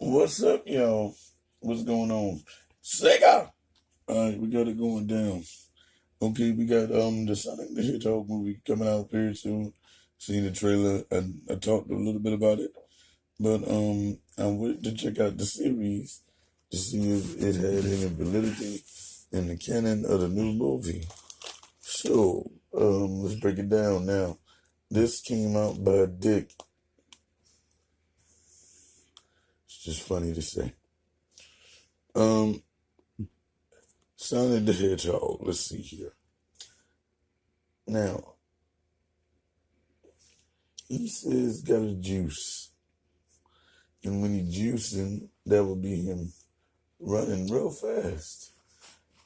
What's up, y'all? What's going on? Sega! Alright, we got it going down. Okay, we got the Sonic the Hedgehog movie coming out very soon. Seen the trailer and I talked a little bit about it. But I'm waiting to check out the series to see if it had any validity in the canon of the new movie. So, let's break it down now. This came out by Dick. It's just funny to say. Um, Sonic the Hedgehog. Let's see here. Now, he says got a juice. And when he juicing, that would be him running real fast.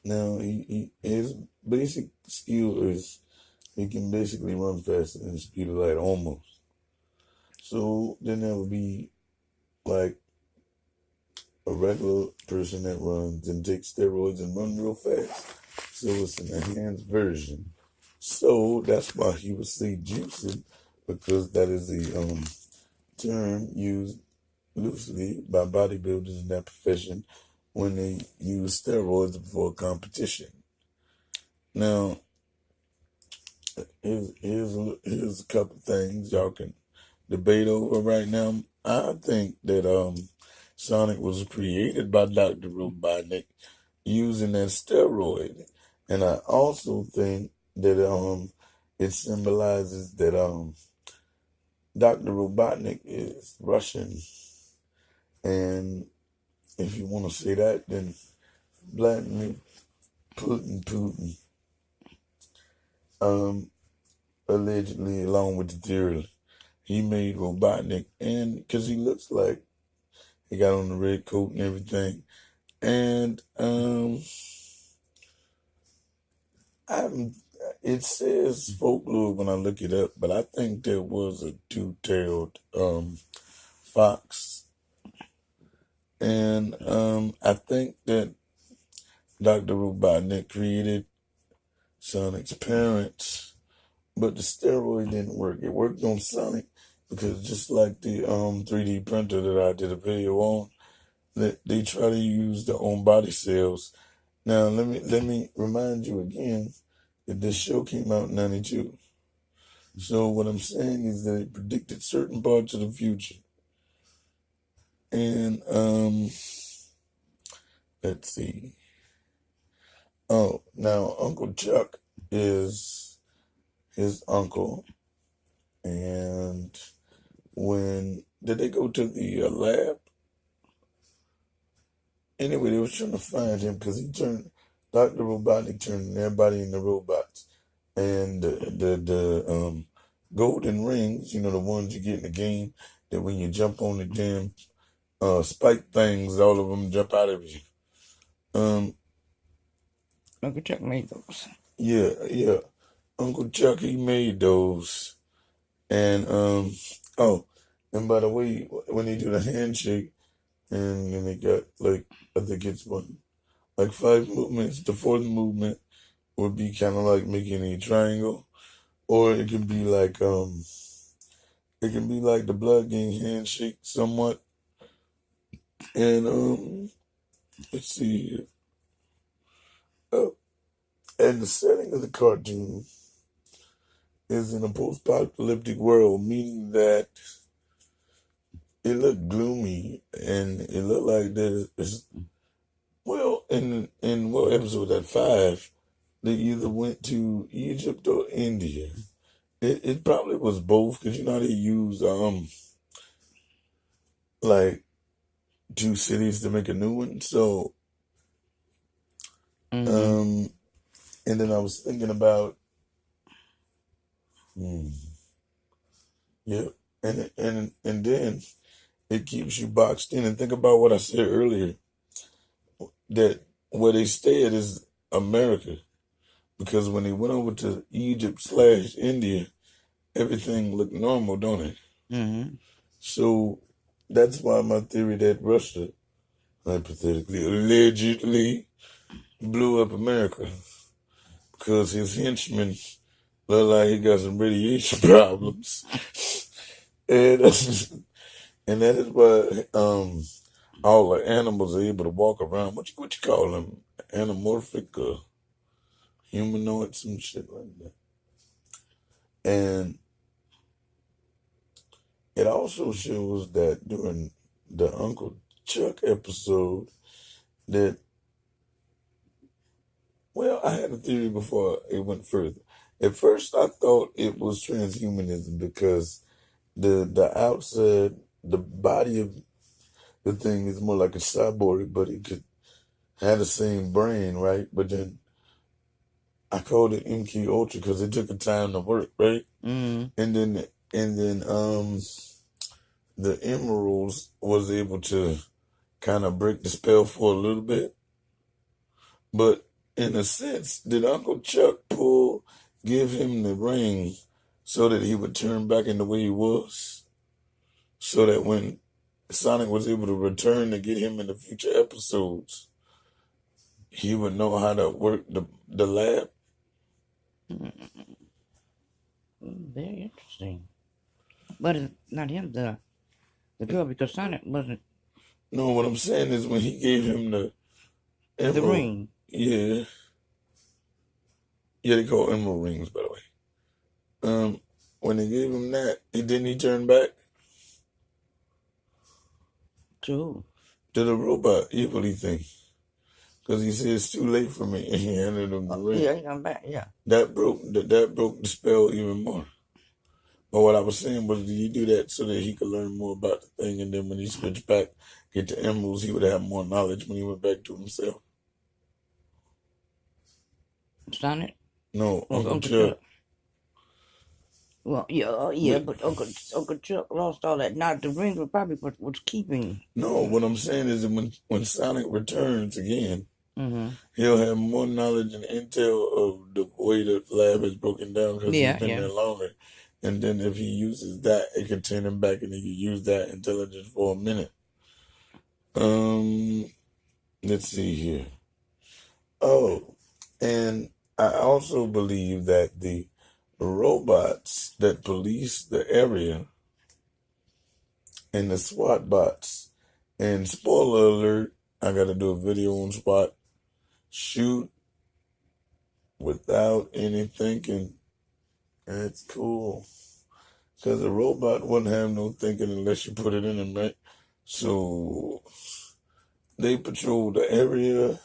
Now, his basic skill is he can basically run faster than the speed of light almost. So then that would be like a regular person that runs and takes steroids and run real fast. So it's an enhanced version. So that's why he would say juicing, because that is the term used loosely by bodybuilders in that profession when they use steroids before competition. Now, here's a couple things y'all can debate over right now. I think that Sonic was created by Dr. Robotnik using that steroid, and I also think that it symbolizes that Dr. Robotnik is Russian, and if you want to say that, then Vladimir Putin, allegedly, along with the theory, he made Robotnik, and because he looks like he got on the red coat and everything, and it says folklore when I look it up, but I think there was a two-tailed fox, and I think that Dr. Robotnik created Sonic's parents, but the steroid didn't work. It worked on Sonic because just like the 3D printer that I did a video on, that they try to use their own body cells. Now let me remind you again that this show came out in '92. So what I'm saying is that it predicted certain parts of the future. And let's see. Oh, now Uncle Chuck is his uncle, and when did they go to the lab? Anyway, they was trying to find him because he turned Dr. Robotnik turned everybody into robots, and the golden rings, you know, the ones you get in the game, that when you jump on the damn spike things, all of them jump out of you. Uncle Chuck made those. Yeah. Uncle Chuck, he made those. And oh, and by the way, when they do the handshake, and then they got like, I think it's one, like 5 movements. The fourth movement would be kind of like making a triangle, or it can be like the blood gang handshake somewhat. And let's see here. Oh, and the setting of the cartoon is in a post-apocalyptic world, meaning that it looked gloomy and it looked like there's well, in what episode was that 5? They either went to Egypt or India. It probably was both, because you know they use like 2 cities to make a new one. So and then I was thinking about yeah, and then it keeps you boxed in. And think about what I said earlier, that where they stay at is America, because when they went over to Egypt/India, everything looked normal, don't it? So that's why my theory that Russia, hypothetically, allegedly blew up America, because his henchmen look like he got some radiation problems, and and that is why all the animals are able to walk around. What you call them? Anamorphic or humanoid, some shit like that. And it also shows that during the Uncle Chuck episode that, well, I had a theory before it went further. At first, I thought it was transhumanism because the outside, the body of the thing is more like a cyborg, but it could have the same brain, right? But then I called it MK Ultra because it took a time to work, right? Mm. And then the Emeralds was able to kind of break the spell for a little bit. But in a sense, did Uncle Chuck give him the ring so that he would turn back in the way he was? So that when Sonic was able to return to get him in the future episodes, he would know how to work the lab? Very interesting. But it's not him, the girl, because Sonic wasn't No, what I'm saying is when he gave him the the emerald, ring. yeah, they call emerald rings, by the way. When they gave him that, didn't he turn back True. to the robot evilly thing? Because he said it's too late for me, and he handed him the ring. Yeah, he come back. Yeah. That broke the spell even more. But what I was saying was, did he do that so that he could learn more about the thing, and then when he switched back, get the emeralds, he would have more knowledge when he went back to himself? Sonic? No, Well, Uncle Chuck. Well, yeah, but Uncle Chuck lost all that. Not the ring was probably what was keeping. No, what I'm saying is that when Sonic returns again, Mm-hmm. he'll have more knowledge and intel of the way the lab is broken down because he's been there longer. And then if he uses that, it can turn him back and he can use that intelligence for a minute. Let's see here. Oh, and I also believe that the robots that police the area and the SWAT bots, and spoiler alert, I got to do a video on SWAT, shoot without any thinking. That's cool. Because a robot wouldn't have no thinking unless you put it in them, right? So they patrol the area.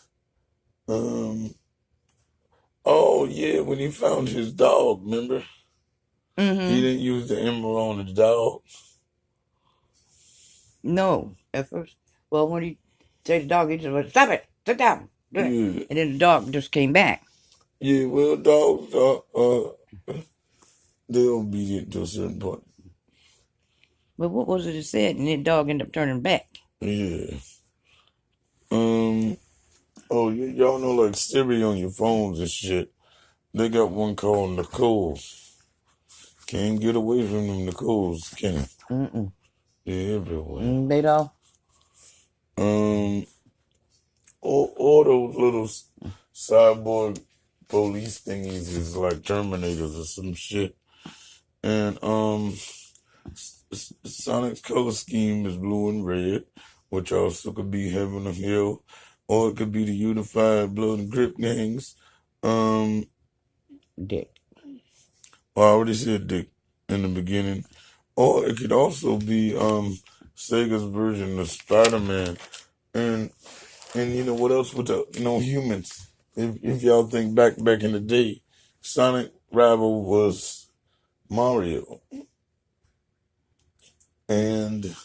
Oh yeah, when he found his dog, remember? Mm-hmm. He didn't use the emerald on his dog. No, at first. Well, when he said the dog, he said, "Stop it! Sit down!" Yeah. And then the dog just came back. Yeah, well, dogs they're obedient to a certain point. But what was it said? And the dog ended up turning back. Yeah. Oh, y'all know, like Siri on your phones and shit. They got one called Nicole. Can't get away from them Nicoles, can it? Mm-mm. They're everywhere. Beto? All those little cyborg police thingies is like Terminators or some shit. And Sonic's color scheme is blue and red, which also could be Heaven or Hell, or it could be the unified Blood and Grip gangs. Dick. Well, I already said Dick in the beginning. Or it could also be Sega's version of Spider-Man. And you know what else with the humans? If y'all think back in the day, Sonic rival was Mario. And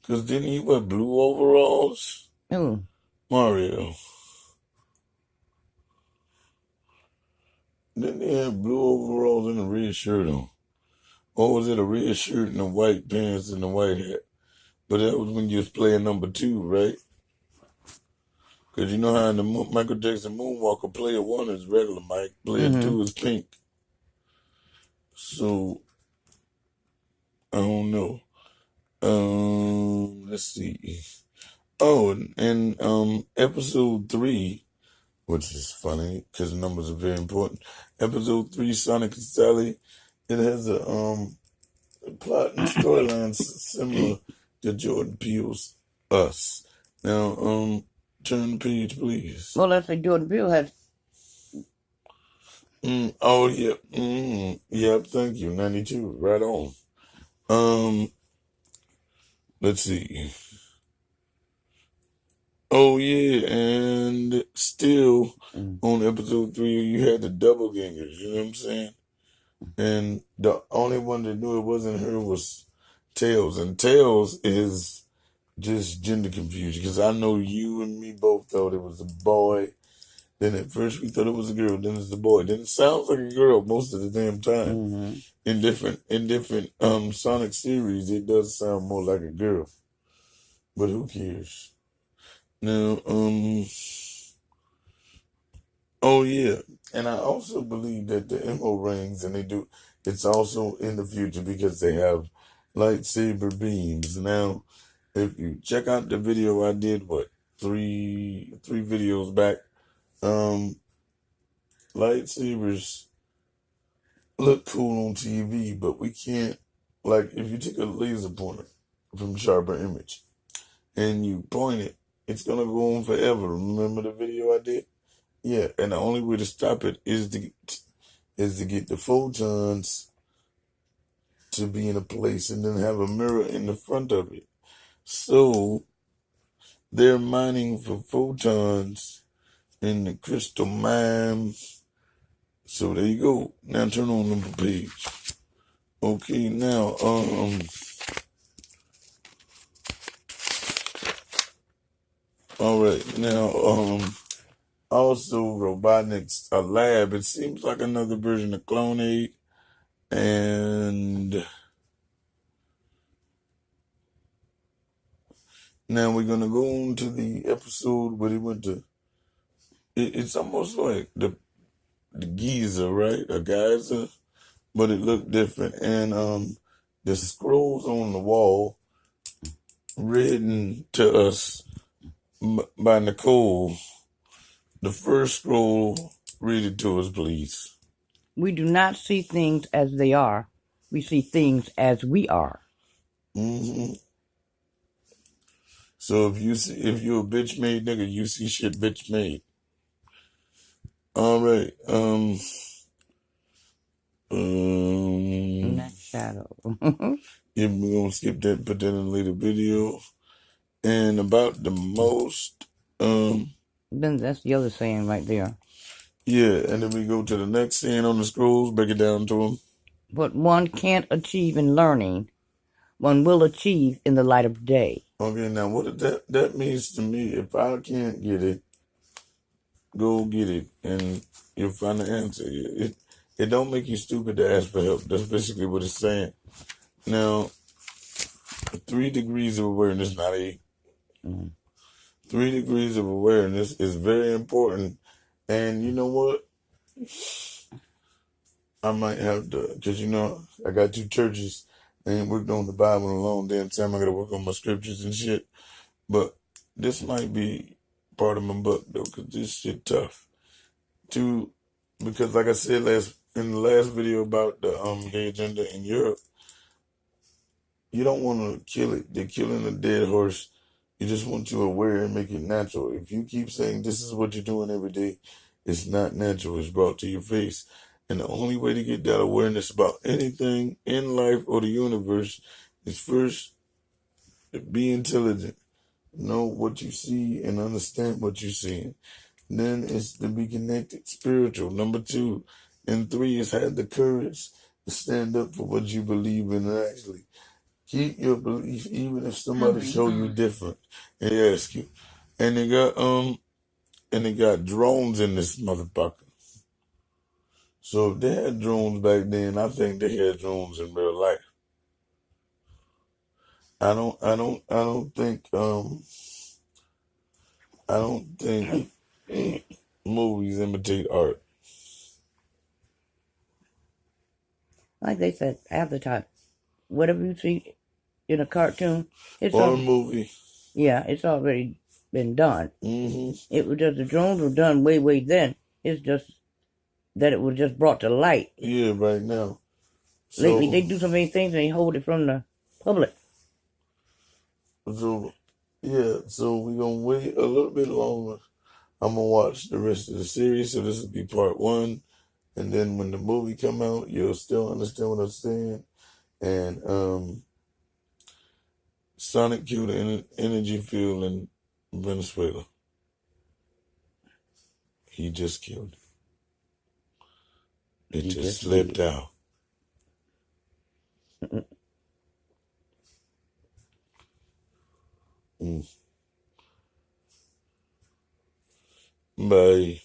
because didn't he wear blue overalls? Who? Mario. Didn't he have blue overalls and a red shirt on? Or was it a red shirt and the white pants and the white hat? But that was when you was playing number 2, right? Because you know how in the Michael Jackson Moonwalker, player 1 is regular Mike, player 2 is pink. So, I don't know. Let's see. Oh, and episode 3, which is funny because numbers are very important. Episode 3, Sonic and Sally, it has a plot and storyline similar to Jordan Peele's. us. Now, turn the page, please. Well, let's say Jordan Peele has. Oh, yeah. Yep, thank you. 92. Right on. Let's see. Oh, yeah, and still on episode 3, you had the double gangers, you know what I'm saying? And the only one that knew it wasn't her was Tails. And Tails is just gender confusion, because I know you and me both thought it was a boy. Then at first we thought it was a girl, then it's the boy. Then it sounds like a girl most of the damn time. Mm-hmm. In different Sonic series, it does sound more like a girl. But who cares? Now, oh yeah. And I also believe that the emerald rings, and it's also in the future because they have lightsaber beams. Now, if you check out the video I did, three videos back, lightsabers look cool on TV, but we can't, like, if you take a laser pointer from Sharper Image and you point it, it's gonna go on forever. Remember the video I did? Yeah, and the only way to stop it is to get the photons to be in a place and then have a mirror in the front of it. So they're mining for photons in the crystal mine. So there you go. Now turn on the page. Okay, now all right, now also robotics, a lab. It seems like another version of Clone and now we're gonna go on to the episode where they went to. It's almost like the Giza, right? A geyser, but it looked different. And the scrolls on the wall written to us by Nicole. The first scroll, read it to us, please. We do not see things as they are. We see things as we are. Mm-hmm. So if you're a bitch made nigga, you see shit bitch made. All right. Next shadow. Yeah, we're gonna skip that, put that in a later video. And about the most, Then that's the other saying right there. yeah, and then we go to the next scene on the scrolls, break it down to them. What one can't achieve in learning, one will achieve in the light of day. Okay, now what that means to me, if I can't get it, go get it, and you'll find the answer. It don't make you stupid to ask for help. That's basically what it's saying. Now, 3 degrees of awareness, not 8. 3 degrees of awareness is very important. And you know what? I might have to, because I got 2 churches. I ain't worked on the Bible in a long damn time. I got to work on my scriptures and shit. But this might be part of my book, though, because this shit tough. Because like I said in the last video about the gay agenda in Europe, you don't want to kill it. They're killing a dead horse. You just want to aware and make it natural. If you keep saying this is what you're doing every day, it's not natural. It's brought to your face. And the only way to get that awareness about anything in life or the universe is first be intelligent. Know what you see and understand what you're seeing. Then it's to be connected, spiritual. Number 2. And 3 is have the courage to stand up for what you believe in and actually keep your belief, even if somebody show you different and they ask you. And they got drones in this motherfucker. So if they had drones back then, I think they had drones in real life. I don't think movies imitate art. Like they said, half the time, whatever you see in a cartoon, Or a movie. Yeah, it's already been done. Mm-hmm. It was just the drones were done way then. It's just that it was just brought to light. Yeah, right now. Lately, they do so many things and they hold it from the public. So Yeah, so we're gonna wait a little bit longer. I'm gonna watch the rest of the series, so this will be part one. And then when the movie come out, you'll still understand what I'm saying. And Sonic killed the energy field in Venezuela. He just killed it. It He just just slipped did. out. Mm. Bye.